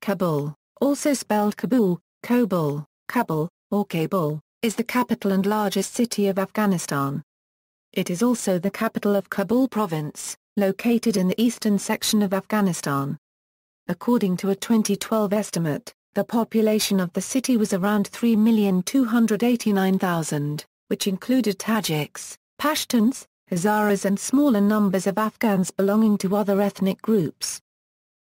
Kabul, also spelled Kabul, Caubul, Kabul, or Kabul, is the capital and largest city of Afghanistan. It is also the capital of Kabul Province, located in the eastern section of Afghanistan. According to a 2012 estimate, the population of the city was around 3,289,000, which included Tajiks, Pashtuns, Hazaras and smaller numbers of Afghans belonging to other ethnic groups.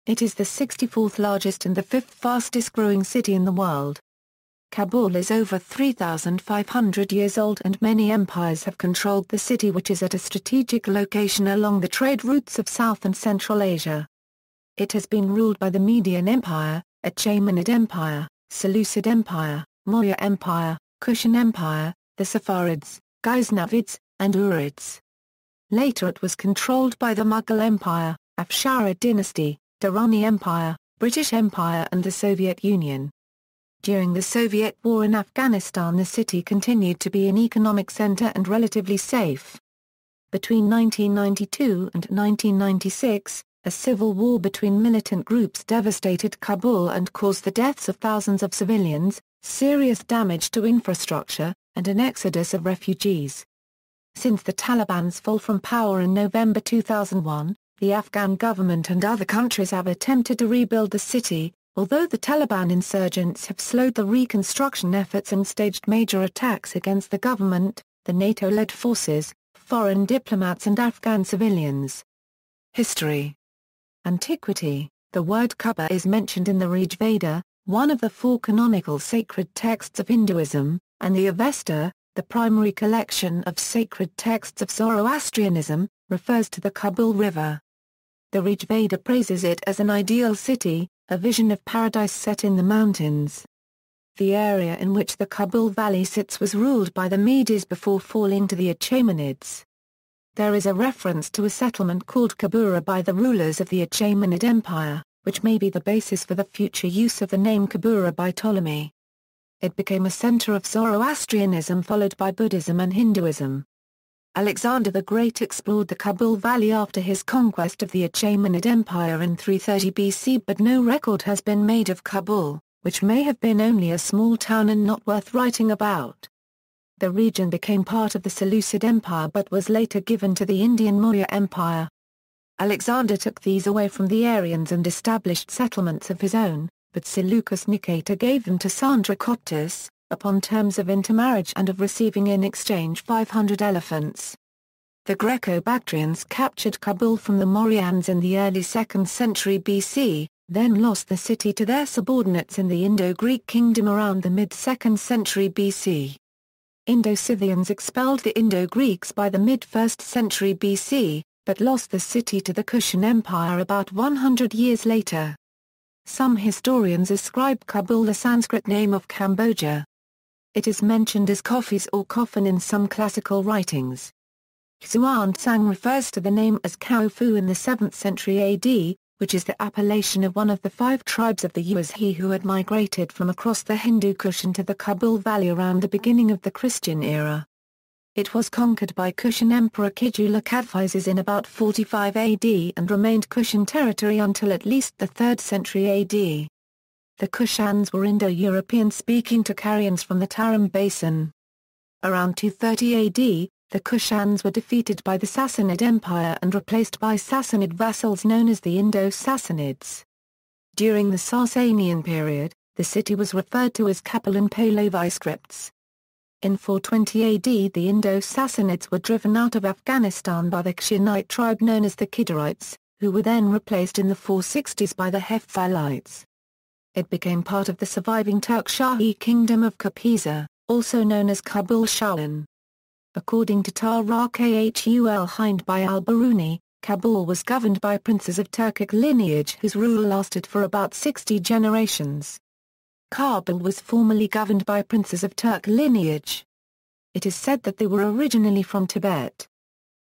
It is the 64th largest and the 5th fastest growing city in the world. Kabul is over 3,500 years old and many empires have controlled the city, which is at a strategic location along the trade routes of South and Central Asia. It has been ruled by the Median Empire, Achaemenid Empire, Seleucid Empire, Maurya Empire, Kushan Empire, the Saffarids, Ghaznavids, and Ghurids. Later it was controlled by the Mughal Empire, Afsharid dynasty, Durrani Empire, British Empire and the Soviet Union. During the Soviet war in Afghanistan, the city continued to be an economic center and relatively safe. Between 1992 and 1996, a civil war between militant groups devastated Kabul and caused the deaths of thousands of civilians, serious damage to infrastructure, and an exodus of refugees. Since the Taliban's fall from power in November 2001, the Afghan government and other countries have attempted to rebuild the city, although the Taliban insurgents have slowed the reconstruction efforts and staged major attacks against the government, the NATO-led forces, foreign diplomats and Afghan civilians. History. Antiquity. The word ʻkɑːbəl is mentioned in the Rig Veda, one of the four canonical sacred texts of Hinduism, and the Avesta, the primary collection of sacred texts of Zoroastrianism, refers to the Kabul River. The Rig Veda praises it as an ideal city, a vision of paradise set in the mountains. The area in which the Kabul Valley sits was ruled by the Medes before falling to the Achaemenids. There is a reference to a settlement called Καːbəl by the rulers of the Achaemenid Empire, which may be the basis for the future use of the name Καːbəl by Ptolemy. It became a center of Zoroastrianism followed by Buddhism and Hinduism. Alexander the Great explored the Kabul Valley after his conquest of the Achaemenid Empire in 330 BC, but no record has been made of Kabul, which may have been only a small town and not worth writing about. The region became part of the Seleucid Empire but was later given to the Indian Maurya Empire. Alexander took these away from the Aryans and established settlements of his own, but Seleucus Nicator gave them to Sandracoptus, upon terms of intermarriage and of receiving in exchange 500 elephants. The Greco-Bactrians captured Kabul from the Mauryans in the early 2nd century BC, then lost the city to their subordinates in the Indo-Greek kingdom around the mid-2nd century BC. Indo-Scythians expelled the Indo-Greeks by the mid-1st century BC, but lost the city to the Kushan Empire about 100 years later. Some historians ascribe Kabul the Sanskrit name of Cambodia. It is mentioned as Kofis or Coffin in some classical writings. Xuanzang refers to the name as Khaofu in the 7th century AD, which is the appellation of one of the 5 tribes of the Yuezhi who had migrated from across the Hindu Kush into the Kabul Valley around the beginning of the Christian era. It was conquered by Kushan Emperor Kigula Kadphises in about 45 AD and remained Kushan territory until at least the 3rd century AD. The Kushans were Indo-European speaking Tocharians from the Tarim Basin. Around 230 AD, the Kushans were defeated by the Sassanid Empire and replaced by Sassanid vassals known as the Indo-Sassanids. During the Sasanian period, the city was referred to as Kābel in Pahlavi scripts. In 420 AD the Indo-Sassanids were driven out of Afghanistan by the Kshanite tribe known as the Kidarites, who were then replaced in the 460s by the Hephthalites. It became part of the surviving Turk Shahi kingdom of Kapisa, also known as Kabul Shahan. According to Tarakhul Hind by al-Biruni, Kabul was governed by princes of Turkic lineage whose rule lasted for about 60 generations. Kābel was formerly governed by princes of Turk lineage. It is said that they were originally from Tibet.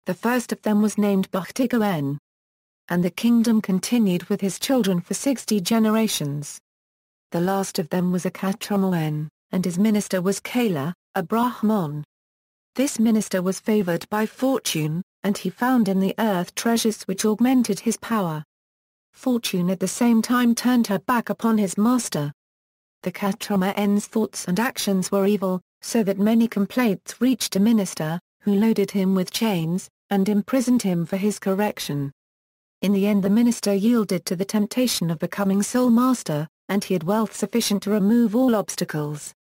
The first of them was named Bukhtigoen. And the kingdom continued with his children for 60 generations. The last of them was Akatramoen, and his minister was Kala, a Brahman. This minister was favored by fortune, and he found in the earth treasures which augmented his power. Fortune at the same time turned her back upon his master. The Ǩaːbəl's thoughts and actions were evil, so that many complaints reached a minister, who loaded him with chains, and imprisoned him for his correction. In the end the minister yielded to the temptation of becoming sole master, and he had wealth sufficient to remove all obstacles.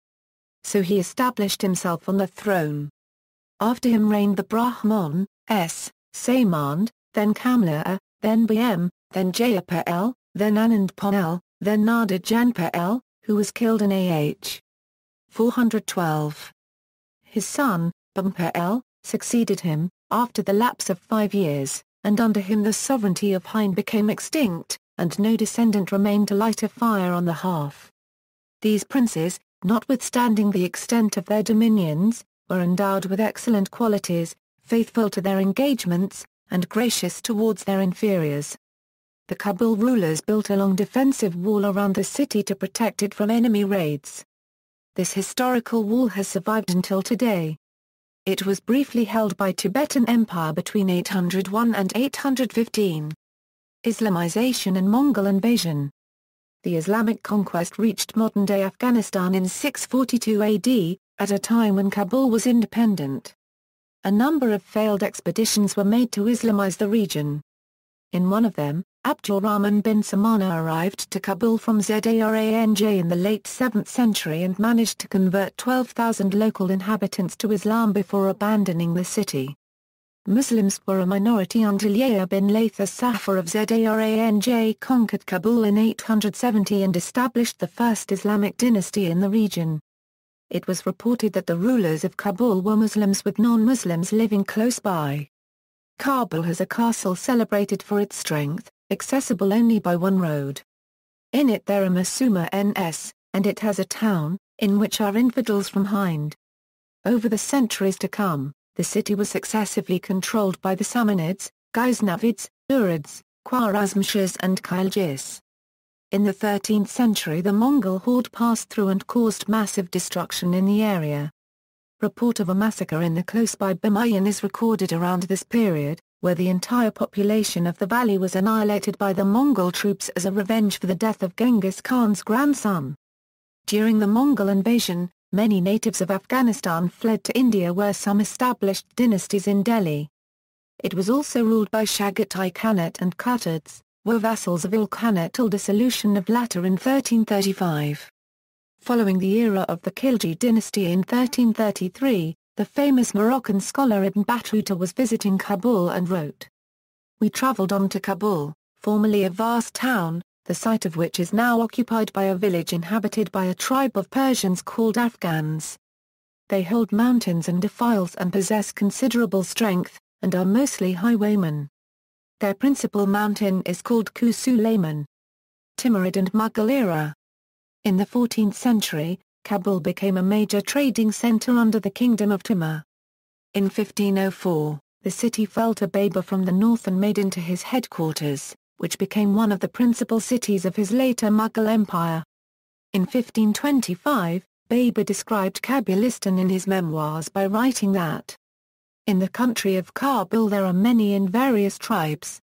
So he established himself on the throne. After him reigned the Brahmans, Samand, then Kamla, then Bm, then Jayapal, then Anandpal, then Nader Janpal, who was killed in AH 412. His son, Bumpal, succeeded him, after the lapse of 5 years, and under him the sovereignty of Hind became extinct, and no descendant remained to light a fire on the hearth. These princes, notwithstanding the extent of their dominions, were endowed with excellent qualities, faithful to their engagements, and gracious towards their inferiors. The Kabul rulers built a long defensive wall around the city to protect it from enemy raids. This historical wall has survived until today. It was briefly held by Tibetan Empire between 801 and 815. Islamization and Mongol invasion. The Islamic conquest reached modern-day Afghanistan in 642 AD, at a time when Kabul was independent. A number of failed expeditions were made to Islamize the region. In one of them, Abdurrahman bin Samana arrived to Kabul from Zanj in the late 7th century and managed to convert 12,000 local inhabitants to Islam before abandoning the city. Muslims were a minority until Yahya bin Layth as-Safar of Zanj conquered Kabul in 870 and established the first Islamic dynasty in the region. It was reported that the rulers of Kabul were Muslims with non-Muslims living close by. Kabul has a castle celebrated for its strength, accessible only by one road. In it there are Masuma Ns, and it has a town, in which are infidels from Hind. Over the centuries to come, the city was successively controlled by the Saffarids, Ghaznavids, Ghurids, Khwarezmshahs and Khaljis. In the 13th century the Mongol horde passed through and caused massive destruction in the area. Report of a massacre in the close-by Bamiyan is recorded around this period, where the entire population of the valley was annihilated by the Mongol troops as a revenge for the death of Genghis Khan's grandson. During the Mongol invasion, many natives of Afghanistan fled to India where some established dynasties in Delhi. It was also ruled by Chagatai Khanate and Khuturids, were vassals of Il Khanate till dissolution of latter in 1335. Following the era of the Khilji dynasty in 1333, the famous Moroccan scholar Ibn Battuta was visiting Kabul and wrote, "We travelled on to Kabul, formerly a vast town, the site of which is now occupied by a village inhabited by a tribe of Persians called Afghans. They hold mountains and defiles and possess considerable strength, and are mostly highwaymen. Their principal mountain is called Sulayman." Timurid and Mughal era. In the 14th century, Kabul became a major trading center under the Kingdom of Timur. In 1504, the city fell to Babur from the north and made into his headquarters, which became one of the principal cities of his later Mughal Empire. In 1525, Babur described Kabulistan in his memoirs by writing that, "In the country of Kābul there are many and various tribes.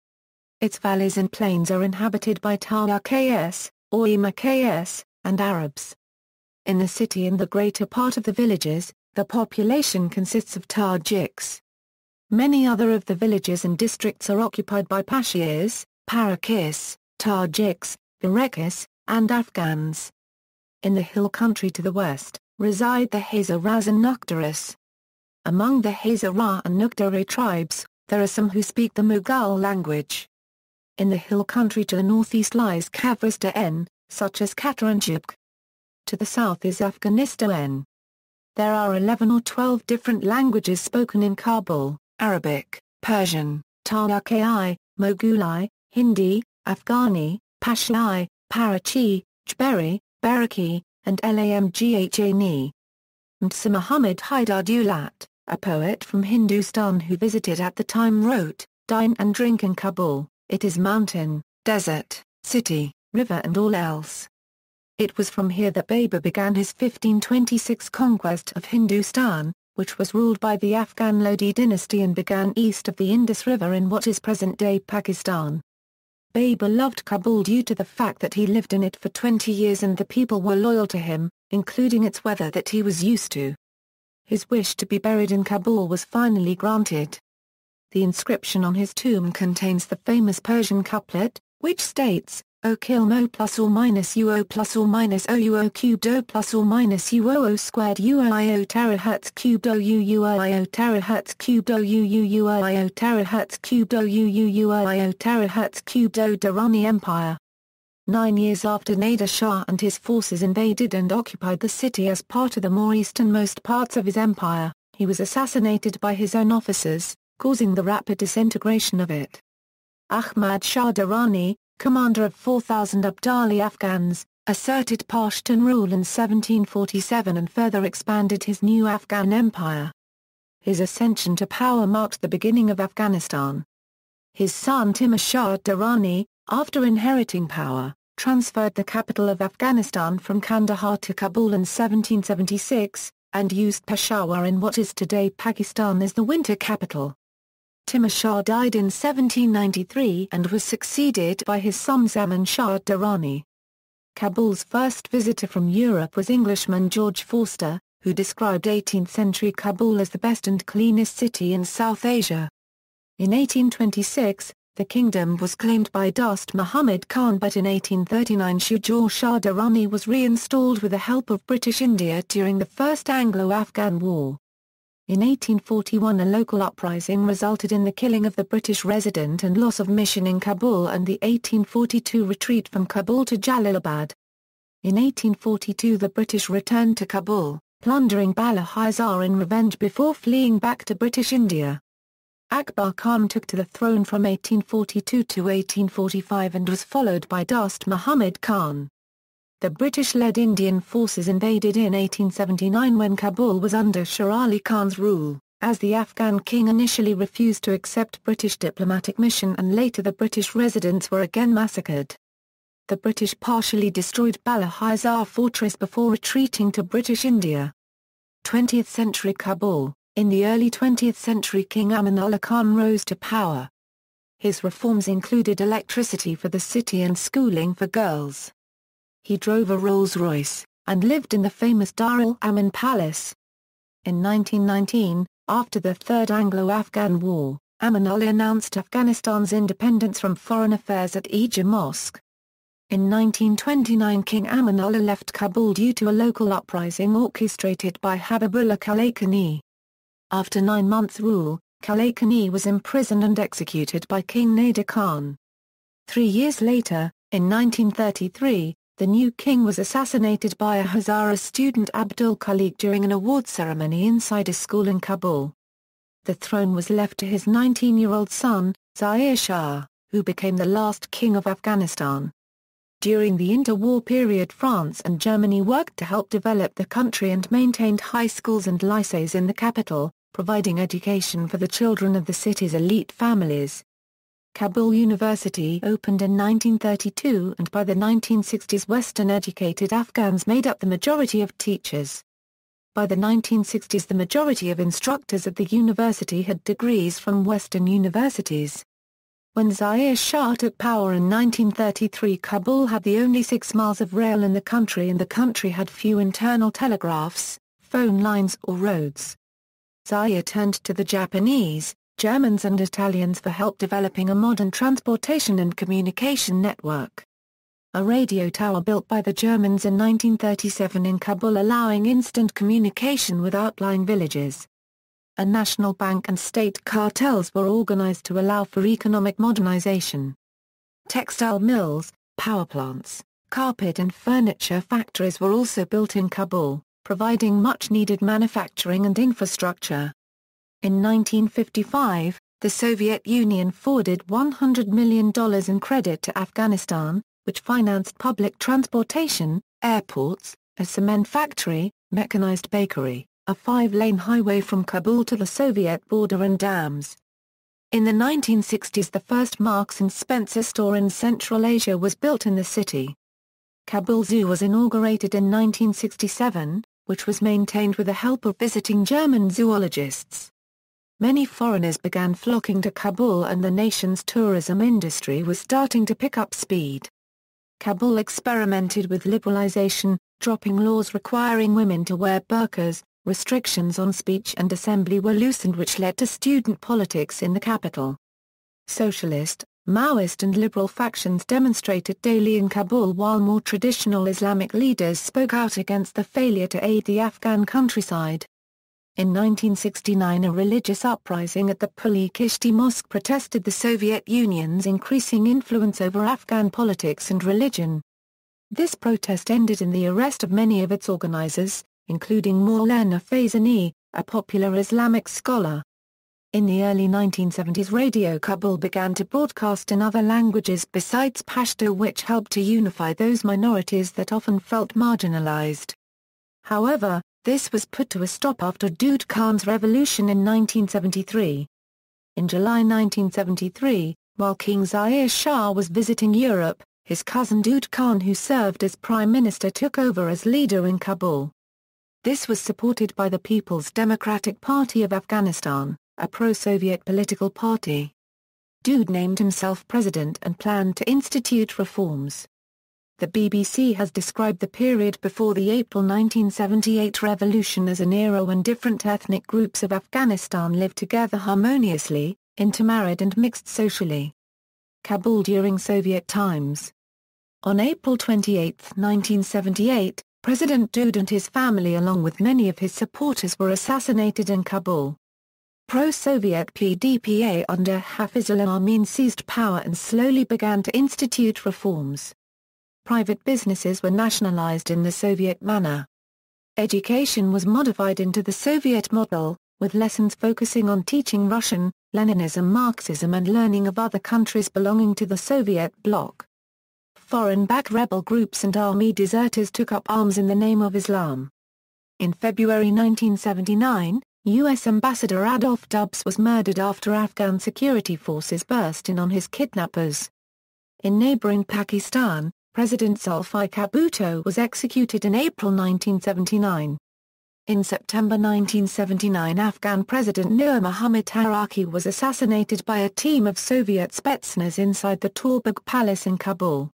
Its valleys and plains are inhabited by Tajiks, Oimakas, and Arabs. In the city and the greater part of the villages, the population consists of Tajiks. Many other of the villages and districts are occupied by Pashtuns, Parakis, Tajiks, Ghuridis, and Afghans. In the hill country to the west, reside the Hazaras and Nuqtaris. Among the Hazara and Nuqtari tribes, there are some who speak the Mughal language. In the hill country to the northeast lies Kavristan, such as Kataranjibk. To the south is Afghanistan. There are 11 or 12 different languages spoken in Kabul: Arabic, Persian, Taraki, Moghuli, Hindi, Afghani, Pashto, Parachi, Jberi, Beraki, and Lamghani. Md. Muhammad Haidar Dulat, a poet from Hindustan who visited at the time wrote, "Dine and drink in Kabul, it is mountain, desert, city, river and all else." It was from here that Babur began his 1526 conquest of Hindustan, which was ruled by the Afghan Lodi dynasty and began east of the Indus River in what is present-day Pakistan. Babur loved Kabul due to the fact that he lived in it for 20 years and the people were loyal to him, including its weather that he was used to. His wish to be buried in Kabul was finally granted. The inscription on his tomb contains the famous Persian couplet, which states, O kill mo plus or minus uo plus or minus ouo cubed o plus or minus uo squared uio terahertz cubed ouio terahertz cubed ouio terahertz cubed ouio terahertz cubed o Durrani Empire. 9 years after Nader Shah and his forces invaded and occupied the city as part of the more easternmost parts of his empire, he was assassinated by his own officers, causing the rapid disintegration of it. Ahmad Shah Durrani, commander of 4,000 Abdali Afghans, asserted Pashtun rule in 1747 and further expanded his new Afghan empire. His ascension to power marked the beginning of Afghanistan. His son Timur Shah Durrani, after inheriting power, transferred the capital of Afghanistan from Kandahar to Kabul in 1776, and used Peshawar in what is today Pakistan as the winter capital. Timur Shah died in 1793 and was succeeded by his son Zaman Shah Durrani. Kabul's first visitor from Europe was Englishman George Forster, who described 18th-century Kabul as the best and cleanest city in South Asia. In 1826, the kingdom was claimed by Dost Muhammad Khan, but in 1839 Shuja Shah Durrani was reinstalled with the help of British India during the First Anglo-Afghan War. In 1841 a local uprising resulted in the killing of the British resident and loss of mission in Kabul and the 1842 retreat from Kabul to Jalalabad. In 1842 the British returned to Kabul, plundering Bala Hazar in revenge before fleeing back to British India. Akbar Khan took to the throne from 1842 to 1845 and was followed by Dost Muhammad Khan. The British-led Indian forces invaded in 1879 when Kabul was under Shah Ali Khan's rule, as the Afghan king initially refused to accept British diplomatic mission and later the British residents were again massacred. The British partially destroyed Bala Hazar fortress before retreating to British India. 20th century Kabul. In the early 20th century King Amanullah Khan rose to power. His reforms included electricity for the city and schooling for girls. He drove a Rolls-Royce, and lived in the famous Darul Aman Palace. In 1919, after the Third Anglo-Afghan War, Amanullah announced Afghanistan's independence from foreign affairs at Ija Mosque. In 1929 King Amanullah left Kabul due to a local uprising orchestrated by Habibullah Kalakani. After 9 months' rule, Kalakani was imprisoned and executed by King Nader Khan. 3 years later, in 1933, the new king was assassinated by a Hazaras student Abdul Khalik during an award ceremony inside a school in Kabul. The throne was left to his 19-year-old son, Zahir Shah, who became the last king of Afghanistan. During the interwar period France and Germany worked to help develop the country and maintained high schools and lycées in the capital, providing education for the children of the city's elite families. Kabul University opened in 1932 and by the 1960s Western-educated Afghans made up the majority of teachers. By the 1960s the majority of instructors at the university had degrees from Western universities. When Zahir Shah took power in 1933 Kabul had the only 6 miles of rail in the country and the country had few internal telegraphs, phone lines or roads. Zahir turned to the Japanese, Germans and Italians for help developing a modern transportation and communication network. A radio tower built by the Germans in 1937 in Kabul allowing instant communication with outlying villages. A national bank and state cartels were organized to allow for economic modernization. Textile mills, power plants, carpet and furniture factories were also built in Kabul, providing much-needed manufacturing and infrastructure. In 1955, the Soviet Union forwarded $100 million in credit to Afghanistan, which financed public transportation, airports, a cement factory, mechanized bakery, a 5-lane highway from Kabul to the Soviet border and dams. In the 1960s the first Marks and Spencer store in Central Asia was built in the city. Kabul Zoo was inaugurated in 1967, which was maintained with the help of visiting German zoologists. many foreigners began flocking to Kabul and the nation's tourism industry was starting to pick up speed. Kabul experimented with liberalization, dropping laws requiring women to wear burqas. Restrictions on speech and assembly were loosened, which led to student politics in the capital. Socialist, Maoist and liberal factions demonstrated daily in Kabul, while more traditional Islamic leaders spoke out against the failure to aid the Afghan countryside. In 1969, a religious uprising at the Puli Kishti Mosque protested the Soviet Union's increasing influence over Afghan politics and religion. This protest ended in the arrest of many of its organizers, including Maulana Fayzani, a popular Islamic scholar. In the early 1970s, Radio Kabul began to broadcast in other languages besides Pashto, which helped to unify those minorities that often felt marginalized. However, this was put to a stop after Daud Khan's revolution in 1973. In July 1973, while King Zair Shah was visiting Europe, his cousin Daud Khan, who served as prime minister, took over as leader in Kabul. This was supported by the People's Democratic Party of Afghanistan, a pro-Soviet political party. Daud named himself president and planned to institute reforms. The BBC has described the period before the April 1978 revolution as an era when different ethnic groups of Afghanistan lived together harmoniously, intermarried and mixed socially. Kabul during Soviet times. On April 28, 1978, President Daud and his family along with many of his supporters were assassinated in Kabul. Pro-Soviet PDPA under Hafizullah Amin seized power and slowly began to institute reforms. Private businesses were nationalized in the Soviet manner. Education was modified into the Soviet model, with lessons focusing on teaching Russian, Leninism, Marxism and learning of other countries belonging to the Soviet bloc. Foreign-backed rebel groups and army deserters took up arms in the name of Islam. In February 1979, U.S. Ambassador Adolph Dubs was murdered after Afghan security forces burst in on his kidnappers. In neighboring Pakistan, President Zulfikar Bhutto was executed in April 1979. In September 1979, Afghan President Nur Muhammad Taraki was assassinated by a team of Soviet Spetsnaz inside the Torbog Palace in Kabul.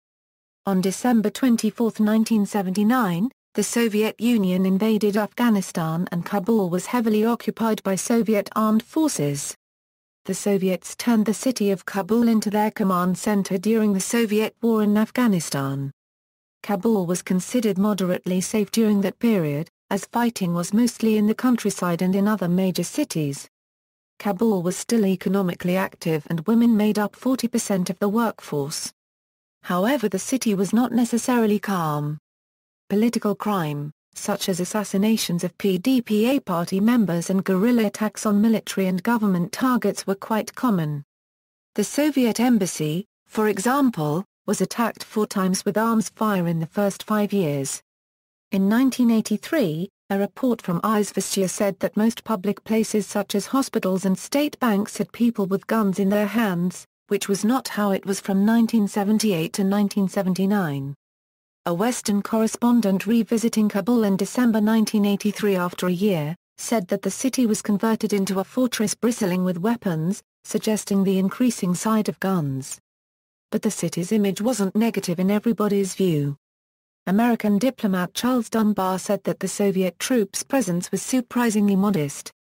On December 24, 1979, the Soviet Union invaded Afghanistan and Kabul was heavily occupied by Soviet armed forces. The Soviets turned the city of Kabul into their command center during the Soviet war in Afghanistan. Kabul was considered moderately safe during that period, as fighting was mostly in the countryside and in other major cities. Kabul was still economically active and women made up 40% of the workforce. However, the city was not necessarily calm. Political crime, such as assassinations of PDPA party members and guerrilla attacks on military and government targets, were quite common. The Soviet embassy, for example, was attacked 4 times with arms fire in the first 5 years. In 1983, a report from Izvestia said that most public places such as hospitals and state banks had people with guns in their hands, which was not how it was from 1978 to 1979. A Western correspondent revisiting Kabul in December 1983 after a year, said that the city was converted into a fortress bristling with weapons, suggesting the increasing side of guns. But the city's image wasn't negative in everybody's view. American diplomat Charles Dunbar said that the Soviet troops' presence was surprisingly modest.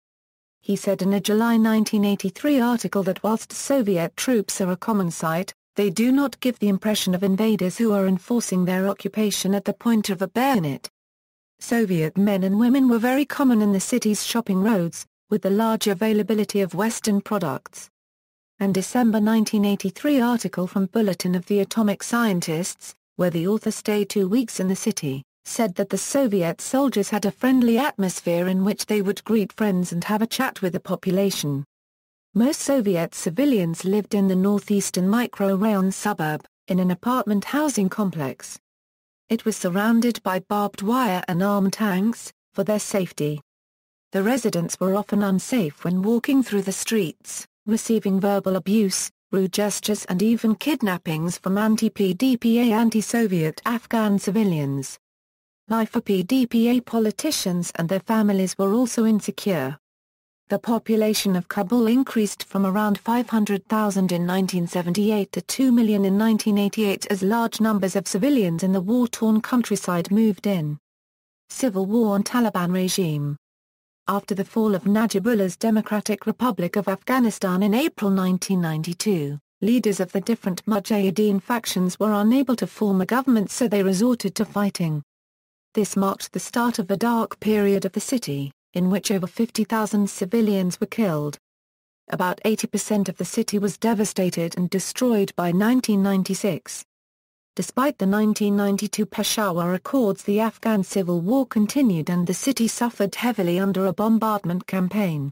He said in a July 1983 article that whilst Soviet troops are a common sight, they do not give the impression of invaders who are enforcing their occupation at the point of a bayonet. Soviet men and women were very common in the city's shopping roads, with the large availability of Western products. An December 1983 article from Bulletin of the Atomic Scientists, where the author stayed 2 weeks in the city, said that the Soviet soldiers had a friendly atmosphere in which they would greet friends and have a chat with the population. Most Soviet civilians lived in the northeastern microrayon suburb, in an apartment housing complex. It was surrounded by barbed wire and armed tanks, for their safety. The residents were often unsafe when walking through the streets, receiving verbal abuse, rude gestures and even kidnappings from anti-PDPA anti-Soviet Afghan civilians. Life for PDPA politicians and their families were also insecure. The population of Kabul increased from around 500,000 in 1978 to 2 million in 1988 as large numbers of civilians in the war-torn countryside moved in. Civil war and Taliban regime. After the fall of Najibullah's Democratic Republic of Afghanistan in April 1992, leaders of the different Mujahideen factions were unable to form a government, so they resorted to fighting. This marked the start of a dark period of the city, in which over 50,000 civilians were killed. About 80% of the city was devastated and destroyed by 1996. Despite the 1992 Peshawar Accords, the Afghan civil war continued and the city suffered heavily under a bombardment campaign.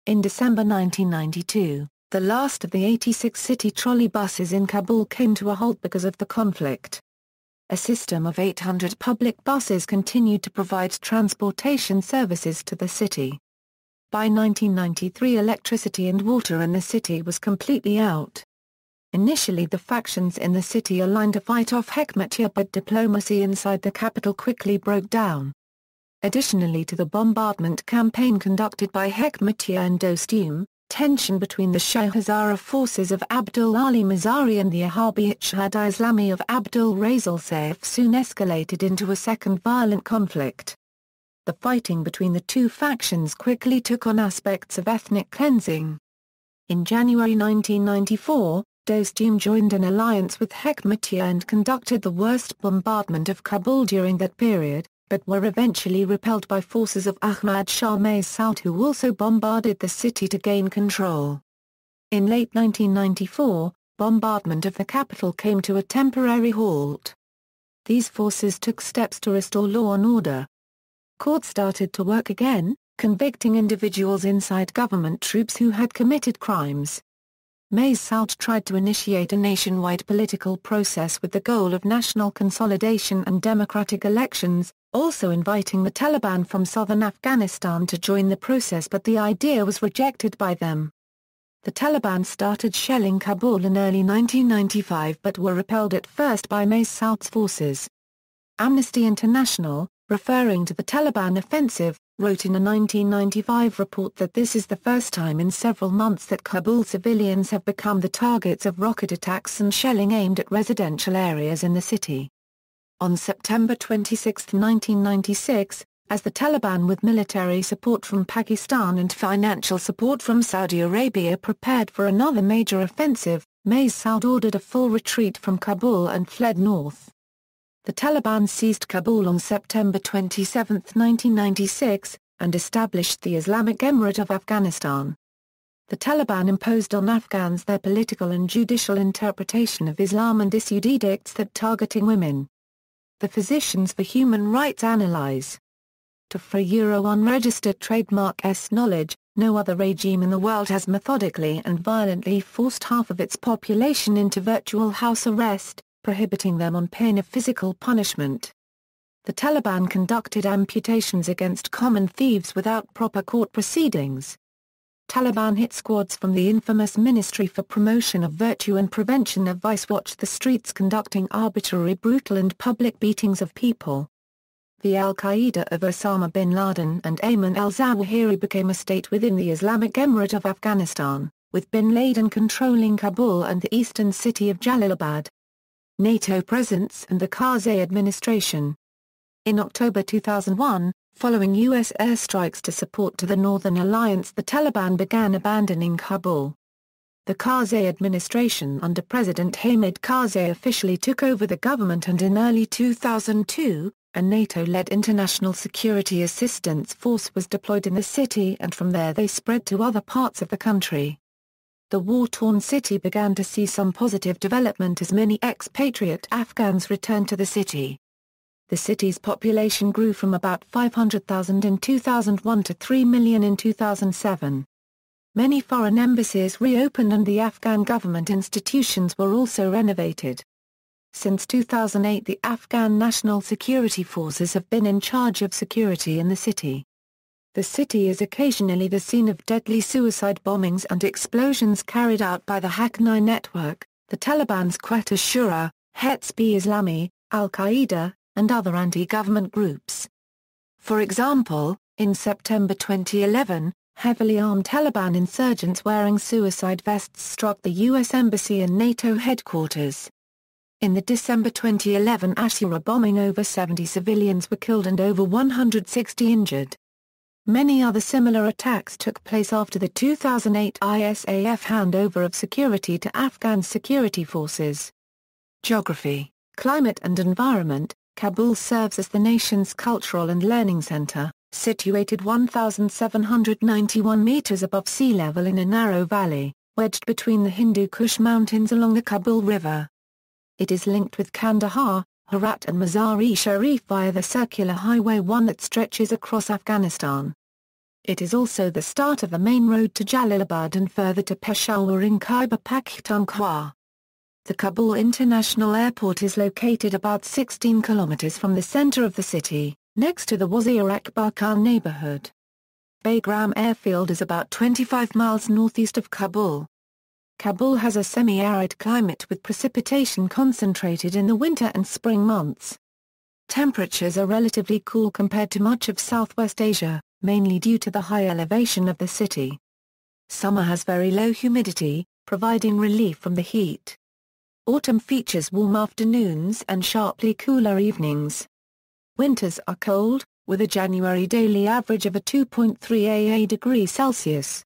In December 1992, the last of the 86 city trolley buses in Kabul came to a halt because of the conflict. A system of 800 public buses continued to provide transportation services to the city. By 1993, electricity and water in the city was completely out. Initially, the factions in the city aligned to fight off Hekmatyar, but diplomacy inside the capital quickly broke down. Additionally to the bombardment campaign conducted by Hekmatyar and Dostum, tension between the Shah Hazara forces of Abdul Ali Mazari and the Wahhabi Ittihad Islami of Abdul Rasul Saif soon escalated into a second violent conflict. The fighting between the two factions quickly took on aspects of ethnic cleansing. In January 1994, Dostum joined an alliance with Hekmatyar and conducted the worst bombardment of Kabul during that period, but were eventually repelled by forces of Ahmad Shah Massoud, who also bombarded the city to gain control. In late 1994, bombardment of the capital came to a temporary halt. These forces took steps to restore law and order. Courts started to work again, convicting individuals inside government troops who had committed crimes. Massoud tried to initiate a nationwide political process with the goal of national consolidation and democratic elections, also inviting the Taliban from southern Afghanistan to join the process, but the idea was rejected by them. The Taliban started shelling Kabul in early 1995 but were repelled at first by Massoud's forces. Amnesty International, referring to the Taliban offensive, wrote in a 1995 report that this is the first time in several months that Kabul civilians have become the targets of rocket attacks and shelling aimed at residential areas in the city. On September 26, 1996, as the Taliban, with military support from Pakistan and financial support from Saudi Arabia, prepared for another major offensive, Massoud ordered a full retreat from Kabul and fled north. The Taliban seized Kabul on September 27, 1996, and established the Islamic Emirate of Afghanistan. The Taliban imposed on Afghans their political and judicial interpretation of Islam and issued edicts that targeting women. The Physicians for Human Rights analyze. To for unregistered trademark knowledge, no other regime in the world has methodically and violently forced half of its population into virtual house arrest, prohibiting them on pain of physical punishment. The Taliban conducted amputations against common thieves without proper court proceedings. Taliban hit squads from the infamous Ministry for Promotion of Virtue and Prevention of Vice watched the streets conducting arbitrary, brutal and public beatings of people. The Al-Qaeda of Osama bin Laden and Ayman al-Zawahiri became a state within the Islamic Emirate of Afghanistan, with bin Laden controlling Kabul and the eastern city of Jalalabad. NATO presence and the Karzai administration. In October 2001, following U.S. airstrikes to support to the Northern Alliance, the Taliban began abandoning Kabul. The Karzai administration under President Hamid Karzai officially took over the government, and in early 2002, a NATO-led international security assistance force was deployed in the city, and from there they spread to other parts of the country. The war-torn city began to see some positive development as many expatriate Afghans returned to the city. The city's population grew from about 500,000 in 2001 to 3 million in 2007. Many foreign embassies reopened and the Afghan government institutions were also renovated. Since 2008, the Afghan National Security Forces have been in charge of security in the city. The city is occasionally the scene of deadly suicide bombings and explosions carried out by the Haqqani network, the Taliban's Quetta Shura, Hezb-e-Islami, Al-Qaeda, and other anti-government groups. For example, in September 2011, Heavily armed Taliban insurgents wearing suicide vests struck the U.S. Embassy and NATO headquarters. In the December 2011 Ashura bombing, over 70 civilians were killed and over 160 injured. Many other similar attacks took place after the 2008 ISAF handover of security to Afghan security forces. Geography, climate and environment. Kabul serves as the nation's cultural and learning center, situated 1,791 meters above sea level in a narrow valley, wedged between the Hindu Kush mountains along the Kabul River. It is linked with Kandahar, Herat and Mazar-e-Sharif via the Circular Highway 1 that stretches across Afghanistan. It is also the start of the main road to Jalalabad and further to Peshawar in Khyber Pakhtunkhwa. The Kabul International Airport is located about 16 kilometers from the center of the city, next to the Wazir Akbar Khan neighborhood. Bagram Airfield is about 25 miles northeast of Kabul. Kabul has a semi-arid climate with precipitation concentrated in the winter and spring months. Temperatures are relatively cool compared to much of Southwest Asia, mainly due to the high elevation of the city. Summer has very low humidity, providing relief from the heat. Autumn features warm afternoons and sharply cooler evenings. Winters are cold, with a January daily average of a 2.3 degrees Celsius.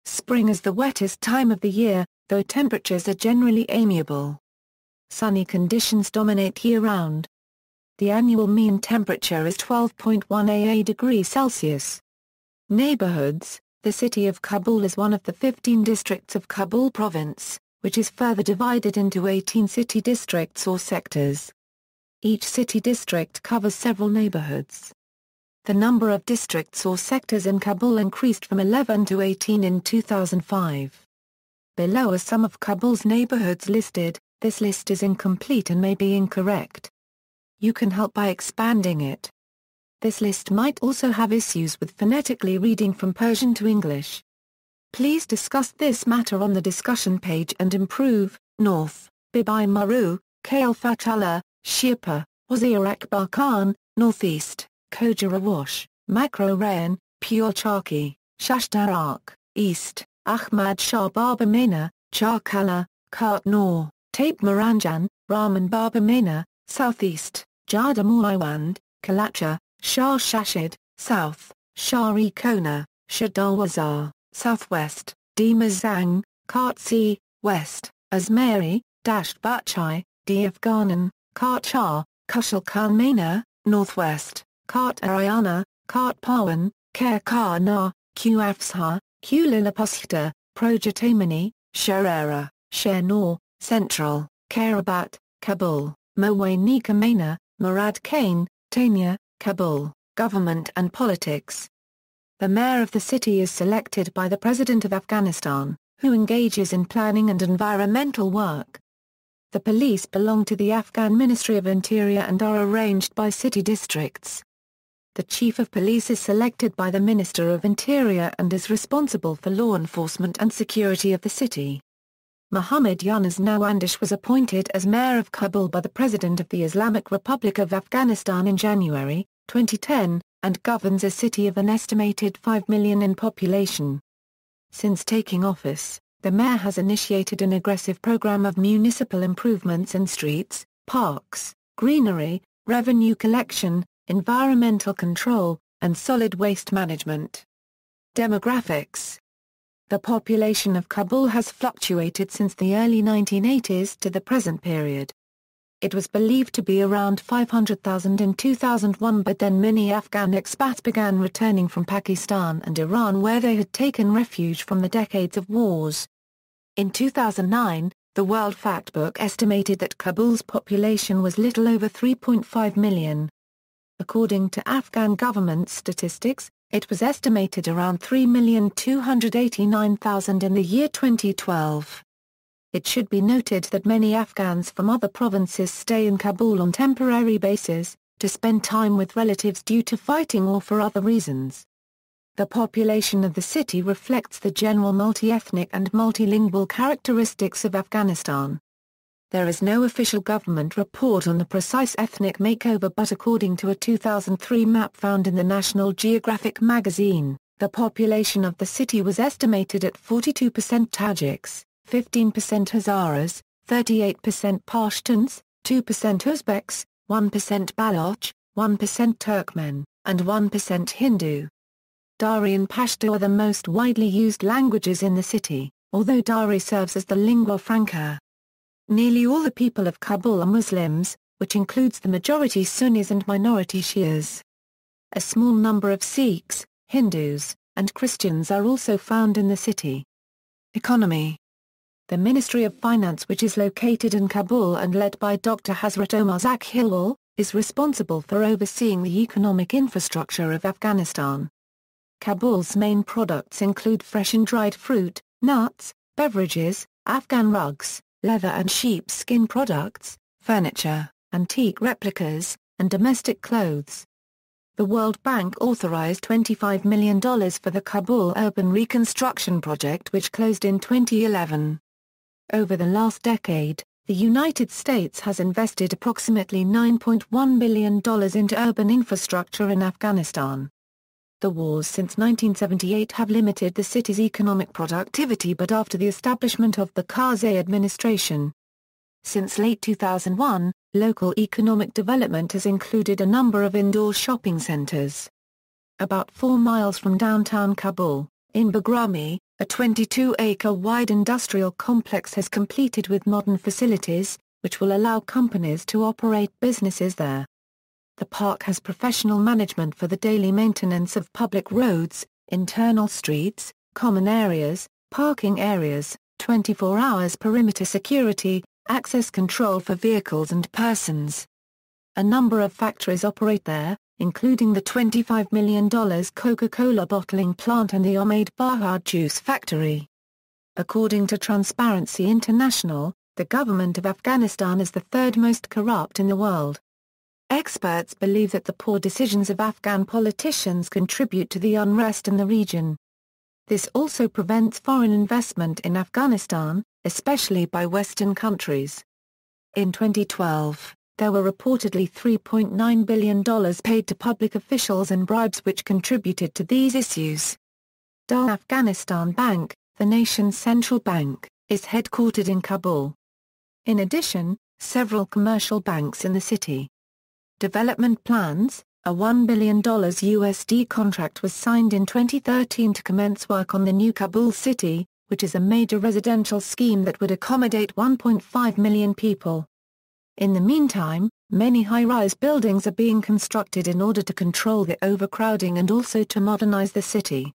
Spring is the wettest time of the year, though temperatures are generally amiable. Sunny conditions dominate year-round. The annual mean temperature is 12.1 degrees Celsius. Neighborhoods. The city of Kabul is one of the 15 districts of Kabul Province, which is further divided into 18 city districts or sectors. Each city district covers several neighborhoods. The number of districts or sectors in Kabul increased from 11 to 18 in 2005. Below are some of Kabul's neighborhoods listed. This list is incomplete and may be incorrect. You can help by expanding it. This list might also have issues with phonetically reading from Persian to English. Please discuss this matter on the discussion page and improve. North, Bibi Maru, Kale Fatullah, Shirpa, Wazir Akbar Khan. Northeast, Khojurawash, Makro Rayan, Pure Charki, Shashtarak. East, Ahmad Shah Baba Mena, Charkala, Kart Nor, Tape Maranjan, Rahman Baba Mena. Southeast, Jadamuraiwand, Kalacha, Shah Shashid. South, Shari Kona, Shadawazar. Southwest, Dimazang, Kartsi. West, Azmeri, Dasht Bachai, D. Afghanan, Kart Shah, Kushal Khan Mena. Northwest, Kart Ariana, Kart Pawan, Kher Khana, Qafsha, Kulilapashta, Projatamani, Sharera, Sher-Nor. Central, Karabat, Kabul, Mawani Kamena, Murad Kane, Tanya, Kabul. Government and politics. The mayor of the city is selected by the President of Afghanistan, who engages in planning and environmental work. The police belong to the Afghan Ministry of Interior and are arranged by city districts. The Chief of Police is selected by the Minister of Interior and is responsible for law enforcement and security of the city. Muhammad Yunus Nawandish was appointed as mayor of Kabul by the President of the Islamic Republic of Afghanistan in January 2010, and governs a city of an estimated 5 million in population. Since taking office, the mayor has initiated an aggressive program of municipal improvements in streets, parks, greenery, revenue collection, environmental control, and solid waste management. Demographics. The population of Kabul has fluctuated since the early 1980s to the present period. It was believed to be around 500,000 in 2001, but then many Afghan expats began returning from Pakistan and Iran, where they had taken refuge from the decades of wars. In 2009, the World Factbook estimated that Kabul's population was little over 3.5 million. According to Afghan government statistics, it was estimated around 3,289,000 in the year 2012. It should be noted that many Afghans from other provinces stay in Kabul on temporary basis, to spend time with relatives due to fighting or for other reasons. The population of the city reflects the general multi-ethnic and multilingual characteristics of Afghanistan. There is no official government report on the precise ethnic makeover, but according to a 2003 map found in the National Geographic magazine, The population of the city was estimated at 42% Tajiks, 15% Hazaras, 38% Pashtuns, 2% Uzbeks, 1% Baloch, 1% Turkmen, and 1% Hindu. Dari and Pashto are the most widely used languages in the city, although Dari serves as the lingua franca. Nearly all the people of Kabul are Muslims, which includes the majority Sunnis and minority Shias. A small number of Sikhs, Hindus, and Christians are also found in the city. Economy. The Ministry of Finance, which is located in Kabul and led by Dr. Hazrat Omar Zakhilwal, is responsible for overseeing the economic infrastructure of Afghanistan. Kabul's main products include fresh and dried fruit, nuts, beverages, Afghan rugs, leather and sheepskin products, furniture, antique replicas, and domestic clothes. The World Bank authorized $25 million for the Kabul Urban Reconstruction Project, which closed in 2011. Over the last decade, the United States has invested approximately $9.1 billion into urban infrastructure in Afghanistan. The wars since 1978 have limited the city's economic productivity, but after the establishment of the Karzai administration since late 2001, local economic development has included a number of indoor shopping centers. About 4 miles from downtown Kabul, in Bagrami, a 22-acre-wide industrial complex has completed with modern facilities, which will allow companies to operate businesses there. The park has professional management for the daily maintenance of public roads, internal streets, common areas, parking areas, 24 hours perimeter security, access control for vehicles and persons. A number of factories operate there, including the $25 million Coca-Cola bottling plant and the Ahmed Bahar juice factory. According to Transparency International, the government of Afghanistan is the third most corrupt in the world. Experts believe that the poor decisions of Afghan politicians contribute to the unrest in the region. This also prevents foreign investment in Afghanistan, especially by Western countries. In 2012, there were reportedly $3.9 billion paid to public officials and bribes which contributed to these issues. The Afghanistan Bank, the nation's central bank, is headquartered in Kabul. In addition, several commercial banks in the city. Development plans. A $1 billion USD contract was signed in 2013 to commence work on the new Kabul city, which is a major residential scheme that would accommodate 1.5 million people. In the meantime, many high-rise buildings are being constructed in order to control the overcrowding and also to modernize the city.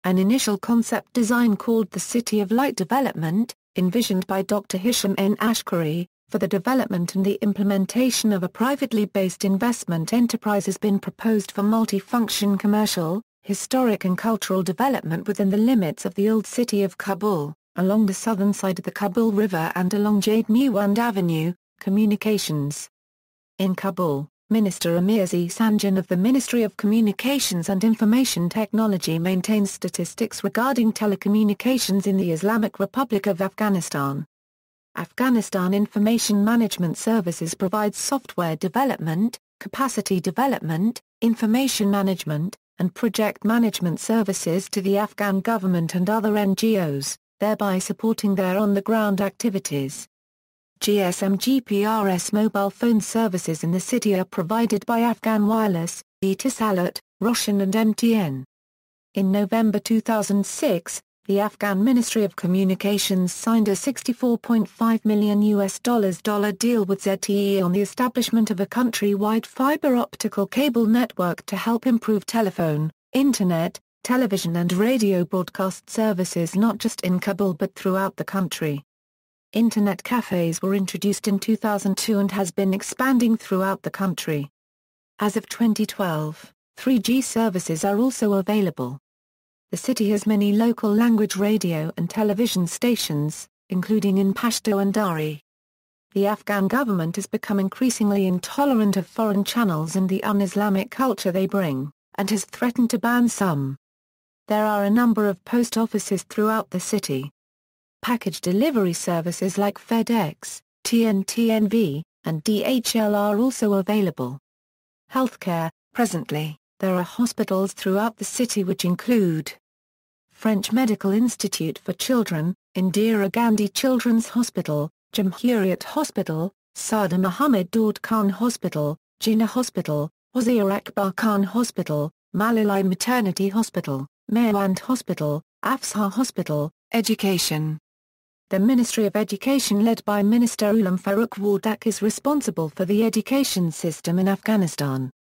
An initial concept design called the City of Light Development, envisioned by Dr. Hisham N. Ashkari, for the development and the implementation of a privately based investment enterprise has been proposed for multi-function commercial, historic and cultural development within the limits of the old city of Kabul, along the southern side of the Kabul River and along Jade Mewand Avenue. Communications. In Kabul, Minister Amirzi Sanjan of the Ministry of Communications and Information Technology maintains statistics regarding telecommunications in the Islamic Republic of Afghanistan. Afghanistan Information Management Services provides software development, capacity development, information management, and project management services to the Afghan government and other NGOs, thereby supporting their on-the-ground activities. GSM-GPRS mobile phone services in the city are provided by Afghan Wireless, Etisalat, Roshan and MTN. In November 2006, the Afghan Ministry of Communications signed a $64.5 million deal with ZTE on the establishment of a countrywide fiber optical cable network to help improve telephone, internet, television and radio broadcast services not just in Kabul but throughout the country. Internet cafes were introduced in 2002 and has been expanding throughout the country. As of 2012, 3G services are also available. The city has many local language radio and television stations, including in Pashto and Dari. The Afghan government has become increasingly intolerant of foreign channels and the un-Islamic culture they bring, and has threatened to ban some. There are a number of post offices throughout the city. Package delivery services like FedEx, TNT-NV, and DHL are also available. Healthcare. Presently, There are hospitals throughout the city which include French Medical Institute for Children, Indira Gandhi Children's Hospital, Jamhuriyat Hospital, Sardar Muhammad Daud Khan Hospital, Jinnah Hospital, Wazir Akbar Khan Hospital, Malalai Maternity Hospital, Mewand Hospital, Afsar Hospital. Education. The Ministry of Education led by Minister Ulam Farooq Wardak is responsible for the education system in Afghanistan.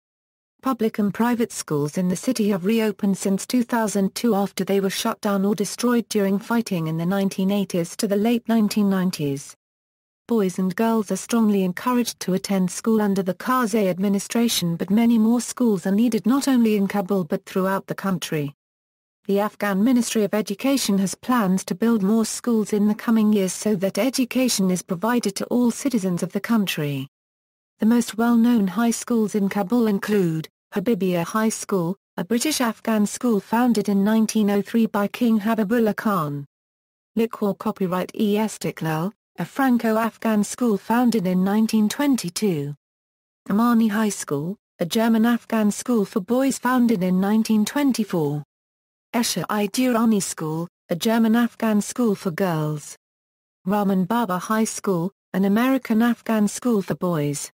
Public and private schools in the city have reopened since 2002 after they were shut down or destroyed during fighting in the 1980s to the late 1990s. Boys and girls are strongly encouraged to attend school under the Karzai administration, but many more schools are needed not only in Kabul but throughout the country. The Afghan Ministry of Education has plans to build more schools in the coming years so that education is provided to all citizens of the country. The most well-known high schools in Kabul include Habibia High School, a British Afghan school founded in 1903 by King Habibullah Khan. Likhor Copyright-e Istiqlal, a Franco-Afghan school founded in 1922. Amani High School, a German-Afghan school for boys founded in 1924. Esha-i Durrani School, a German-Afghan school for girls. Rahman Baba High School, an American-Afghan school for boys.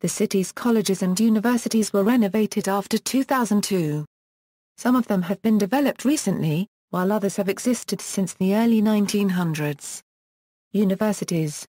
The city's colleges and universities were renovated after 2002. Some of them have been developed recently, while others have existed since the early 1900s. Universities.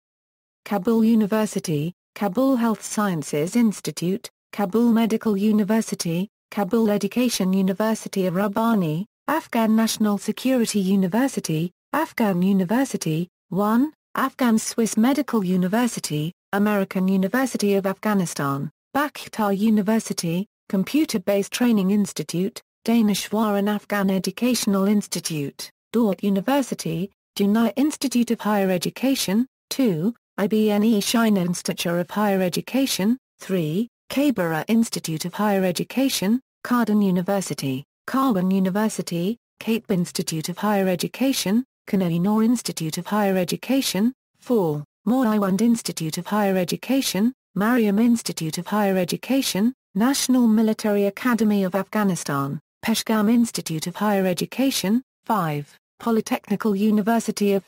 Kabul University, Kabul Health Sciences Institute, Kabul Medical University, Kabul Education University of Rabbani, Afghan National Security University, Afghan University, 1, Afghan Swiss Medical University, American University of Afghanistan, Bakhtar University, Computer-Based Training Institute, Daneshwaran Afghan Educational Institute, Dort University, Dunai Institute of Higher Education, 2, IBNE Shina Institute of Higher Education, 3, Khabara Institute of Higher Education, Kardun University, Karwan University, Kateb Institute of Higher Education, Koh-i-Noor Institute of Higher Education, 4, Mawaiwand Institute of Higher Education, Mariam Institute of Higher Education, National Military Academy of Afghanistan, Peshgam Institute of Higher Education, 5, Polytechnical University of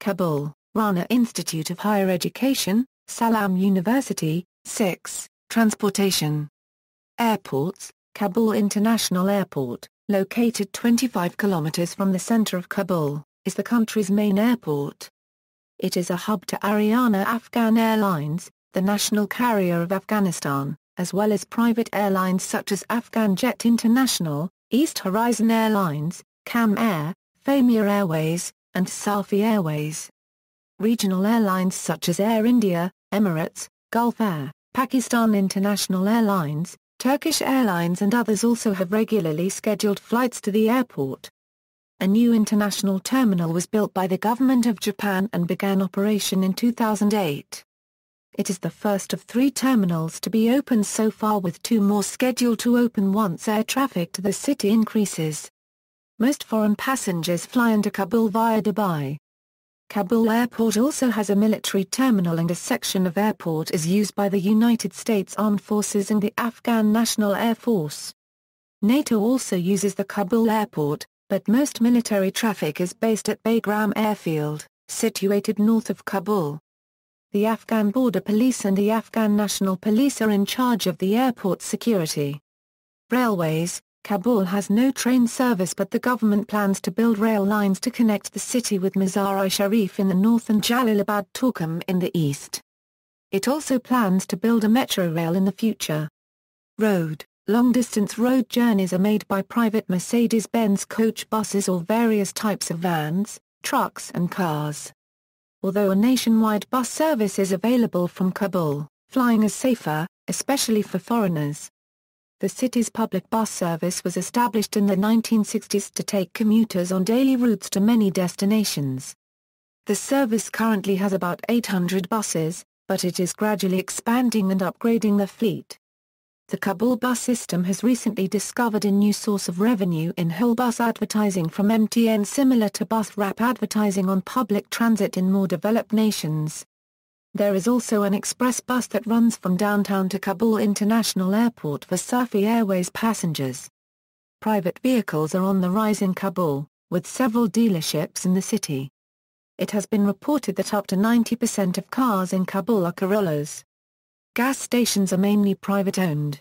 Kabul, Rana Institute of Higher Education, Salam University, 6, Transportation. Airports. Kabul International Airport, located 25 kilometers from the center of Kabul, is the country's main airport. It is a hub to Ariana Afghan Airlines, the national carrier of Afghanistan, as well as private airlines such as Afghan Jet International, East Horizon Airlines, Kam Air, Famia Airways, and Safi Airways. Regional airlines such as Air India, Emirates, Gulf Air, Pakistan International Airlines, Turkish Airlines and others also have regularly scheduled flights to the airport. A new international terminal was built by the government of Japan and began operation in 2008. It is the first of 3 terminals to be opened so far, with 2 more scheduled to open once air traffic to the city increases. Most foreign passengers fly into Kabul via Dubai. Kabul Airport also has a military terminal, and a section of airport is used by the United States Armed Forces and the Afghan National Air Force. NATO also uses the Kabul Airport, but most military traffic is based at Bagram Airfield, situated north of Kabul. The Afghan Border Police and the Afghan National Police are in charge of the airport's security. Railways. Kabul has no train service, but the government plans to build rail lines to connect the city with Mazar-i-Sharif in the north and Jalalabad-Torkham in the east. It also plans to build a metro rail in the future. Road. Long-distance road journeys are made by private Mercedes-Benz coach buses or various types of vans, trucks and cars. Although a nationwide bus service is available from Kabul, flying is safer, especially for foreigners. The city's public bus service was established in the 1960s to take commuters on daily routes to many destinations. The service currently has about 800 buses, but it is gradually expanding and upgrading the fleet. The Kabul bus system has recently discovered a new source of revenue in whole bus advertising from MTN, similar to bus wrap advertising on public transit in more developed nations. There is also an express bus that runs from downtown to Kabul International Airport for Safi Airways passengers. Private vehicles are on the rise in Kabul, with several dealerships in the city. It has been reported that up to 90% of cars in Kabul are Corollas. Gas stations are mainly private-owned.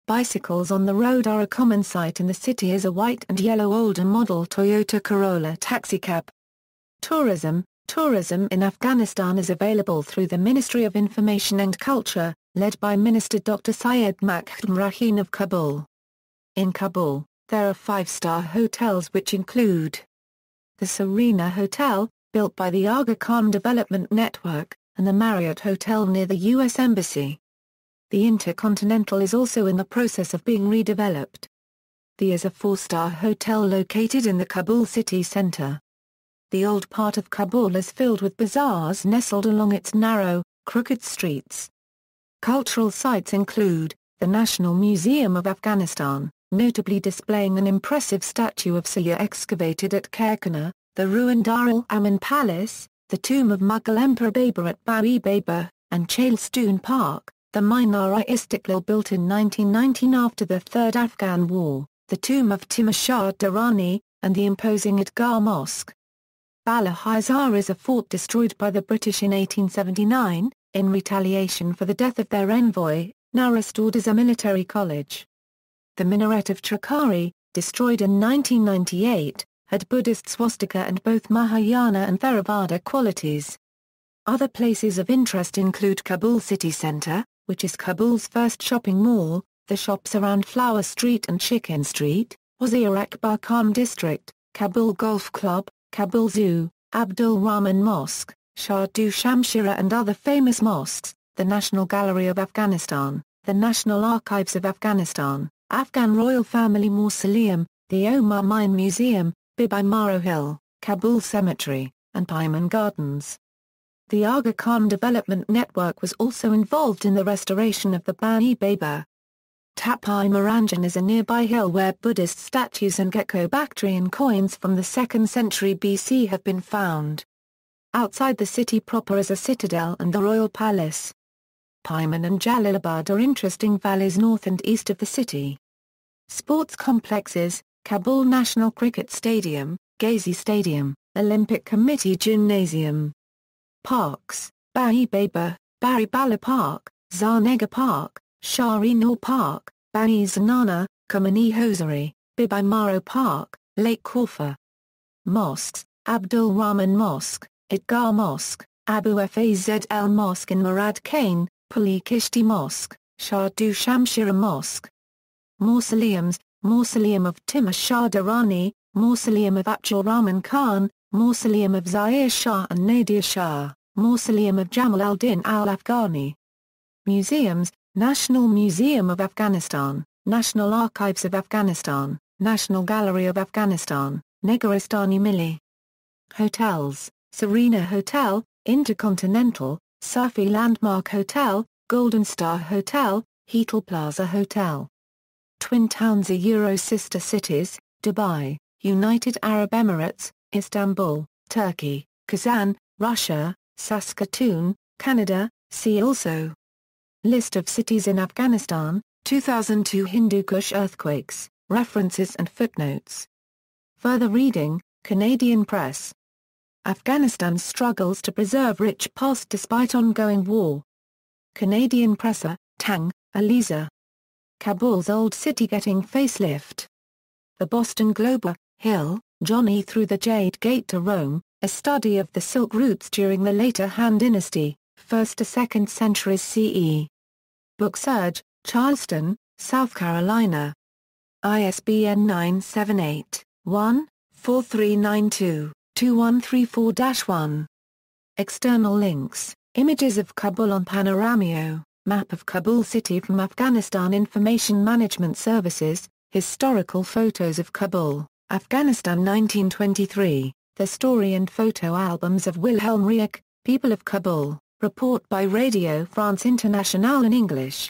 Bicycles on the road are a common sight in the city as a white and yellow older model Toyota Corolla taxicab. Tourism in Afghanistan is available through the Ministry of Information and Culture, led by Minister Dr. Syed Makhdum Rahim of Kabul. In Kabul, there are 5-star hotels which include the Serena Hotel, built by the Aga Khan Development Network, and the Marriott Hotel near the U.S. Embassy. The Intercontinental is also in the process of being redeveloped. The is a 4-star hotel located in the Kabul city center. The old part of Kabul is filled with bazaars nestled along its narrow, crooked streets. Cultural sites include the National Museum of Afghanistan, notably displaying an impressive statue of Shah excavated at Kerkana, the ruined Darul Amin Palace, the tomb of Mughal Emperor Babur at Bab-e-Babur, and Chalestone Park, the Minar-i-Istiqlal built in 1919 after the Third Afghan War, the tomb of Timur Shah Durrani, and the imposing Idgah Mosque. Bala Hazaras is a fort destroyed by the British in 1879, in retaliation for the death of their envoy, now restored as a military college. The minaret of Trikari, destroyed in 1998, had Buddhist swastika and both Mahayana and Theravada qualities. Other places of interest include Kabul city centre, which is Kabul's first shopping mall, the shops around Flower Street and Chicken Street, Wazir Akbar Khan District, Kabul Golf Club, Kabul Zoo, Abdul Rahman Mosque, Shah Shamshira and other famous mosques, the National Gallery of Afghanistan, the National Archives of Afghanistan, Afghan Royal Family Mausoleum, the Omar Mine Museum, Bibi Maro Hill, Kabul Cemetery, and Paiman Gardens. The Aga Khan Development Network was also involved in the restoration of the Bab-e-Babur. Tapai Maranjan is a nearby hill where Buddhist statues and Gecko-Bactrian coins from the 2nd century BC have been found. Outside the city proper is a citadel and the royal palace. Paiman and Jalalabad are interesting valleys north and east of the city. Sports complexes, Kabul National Cricket Stadium, Ghazi Stadium, Olympic Committee Gymnasium. Parks, Bab-e-Babur, Bari Bala Park, Zarnega Park, Shari Noor Park, Bani Zanana, Kamani Hosari, Bibi Maro Park, Lake Korfa. Mosques, Abdul Rahman Mosque, Idgah Mosque, Abu Fazl Mosque in Murad Kane, Puli Kishti Mosque, Shah Shamshira Mosque. Mausoleums, Mausoleum of Timur Shah Durrani, Mausoleum of Abdul Rahman Khan, Mausoleum of Zahir Shah and Nadir Shah, Mausoleum of Jamal al-Din al-Afghani. Museums, National Museum of Afghanistan, National Archives of Afghanistan, National Gallery of Afghanistan, Negaristani Milli. Hotels, Serena Hotel, Intercontinental, Safi Landmark Hotel, Golden Star Hotel, Heatal Plaza Hotel. Twin towns are Euro-sister cities, Dubai, United Arab Emirates, Istanbul, Turkey, Kazan, Russia, Saskatoon, Canada, see also. List of cities in Afghanistan, 2002 Hindu Kush earthquakes, references and footnotes. Further reading, Canadian Press. Afghanistan struggles to preserve rich past despite ongoing war. Canadian Presser, Tang, Eliza. Kabul's old city getting facelift. The Boston Globe, Hill, Johnny Through the Jade Gate to Rome, a study of the Silk routes during the later Han Dynasty, 1st to 2nd centuries CE. Book Surge, Charleston, South Carolina. ISBN 978-1-4392-2134-1. External links, images of Kabul on Panoramio, map of Kabul city from Afghanistan Information Management Services, historical photos of Kabul, Afghanistan 1923, the story and photo albums of Wilhelm Reich, People of Kabul, report by Radio France Internationale in English.